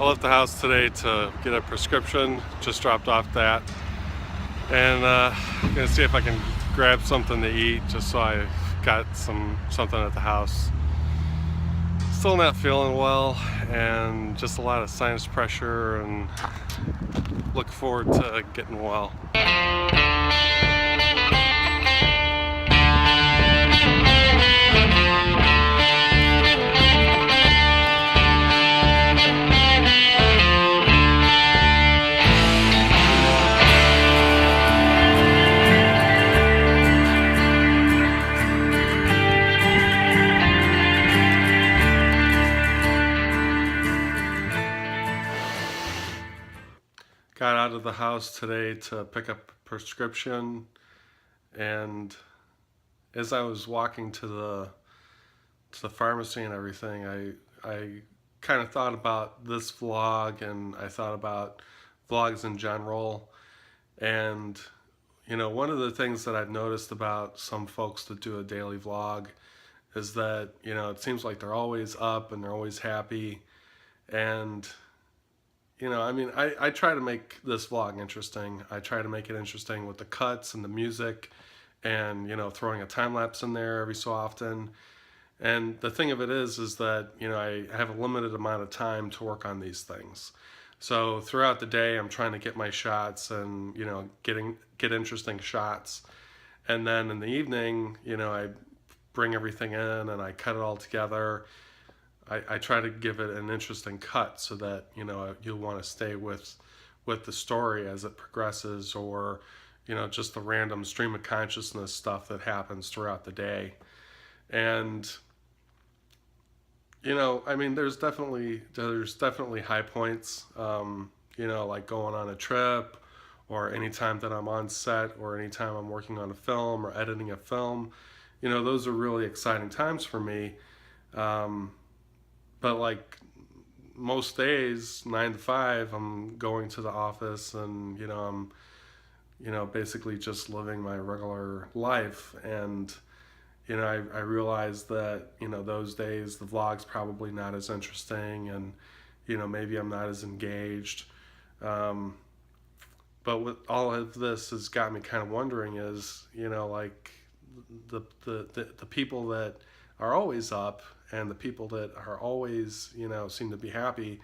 I left the house today to get a prescription. Just dropped off that, and gonna see if I can grab something to eat, just so I got something at the house. Still not feeling well, and just a lot of sinus pressure, and look forward to getting well. Got out of the house today to pick up a prescription, and as I was walking to the pharmacy and everything, I kind of thought about this vlog, and I thought about vlogs in general. And one of the things that I've noticed about some folks that do a daily vlog is that it seems like they're always up and they're always happy. And I try to make this vlog interesting. I try to make it interesting with the cuts and the music, and throwing a time lapse in there every so often. And the thing of it is that I have a limited amount of time to work on these things. So throughout the day, I'm trying to get my shots and get interesting shots. And then in the evening, I bring everything in and I cut it all together. I try to give it an interesting cut so that you'll want to stay with the story as it progresses, or just the random stream of consciousness stuff that happens throughout the day. And there's definitely high points, like going on a trip, or anytime that I'm on set, or anytime I'm working on a film or editing a film. Those are really exciting times for me. But like most days, 9 to 5, I'm going to the office, and I'm basically just living my regular life. And I realize that those days the vlog's probably not as interesting, and maybe I'm not as engaged. But what all of this has got me kind of wondering is like the people that are always up, and the people that are always seem to be happy.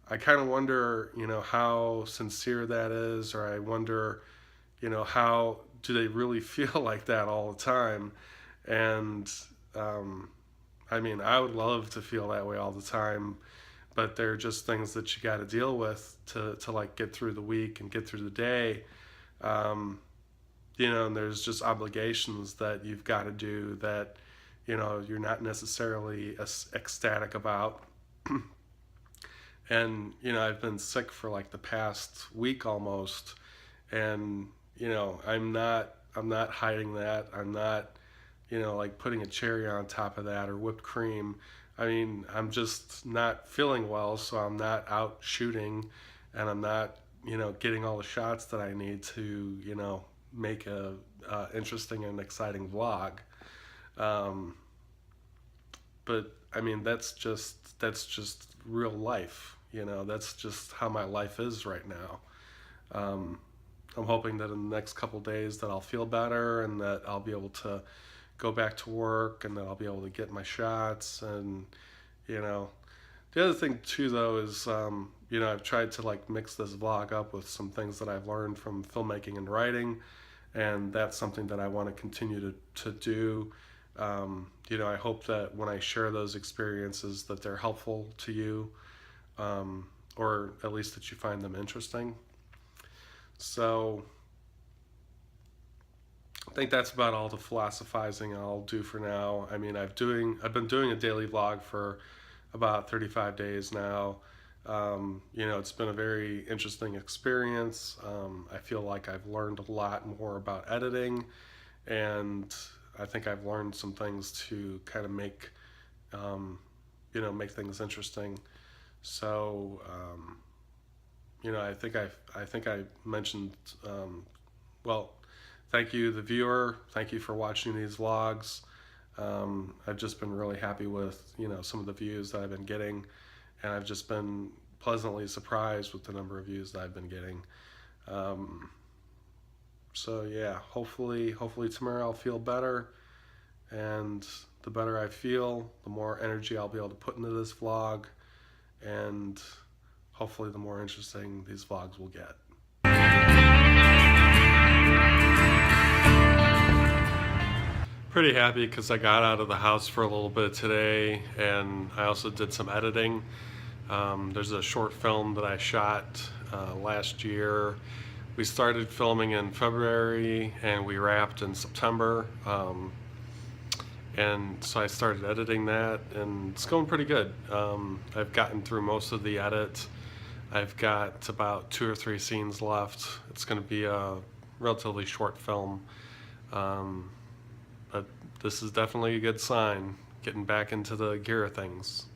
I kind of wonder how sincere that is, or I wonder how do they really feel like that all the time. And I would love to feel that way all the time, but they're just things that you got to deal with to like get through the week and get through the day. And there's just obligations that you've got to do that you're not necessarily ecstatic about. And I've been sick for like the past week almost, and I'm not hiding that. I'm not like putting a cherry on top of that, or whipped cream. I'm just not feeling well, so I'm not out shooting, and I'm not getting all the shots that I need to make a interesting and exciting vlog. But that's just real life. That's just how my life is right now. I'm hoping that in the next couple days that I'll feel better, and that I'll be able to go back to work, and that I'll be able to get my shots. And the other thing too, though, is I've tried to like mix this vlog up with some things that I've learned from filmmaking and writing, and that's something that I want to continue to do. I hope that when I share those experiences that they're helpful to you, or at least that you find them interesting. So I think that's about all the philosophizing I'll do for now. I've been doing a daily vlog for about 35 days now. It's been a very interesting experience. I feel like I've learned a lot more about editing, and I think I've learned some things to kind of make things interesting. So I think I mentioned well, thank you, the viewer. Thank you for watching these vlogs. I've just been really happy with some of the views that I've been getting, and I've just been pleasantly surprised with the number of views that I've been getting. So yeah, hopefully tomorrow I'll feel better, and the better I feel, the more energy I'll be able to put into this vlog, and hopefully the more interesting these vlogs will get. Pretty happy because I got out of the house for a little bit today, and I also did some editing. There's a short film that I shot last year. We started filming in February and we wrapped in September. And so I started editing that, and it's going pretty good. I've gotten through most of the edit. I've got about 2 or 3 scenes left. It's going to be a relatively short film. But this is definitely a good sign, getting back into the gear of things.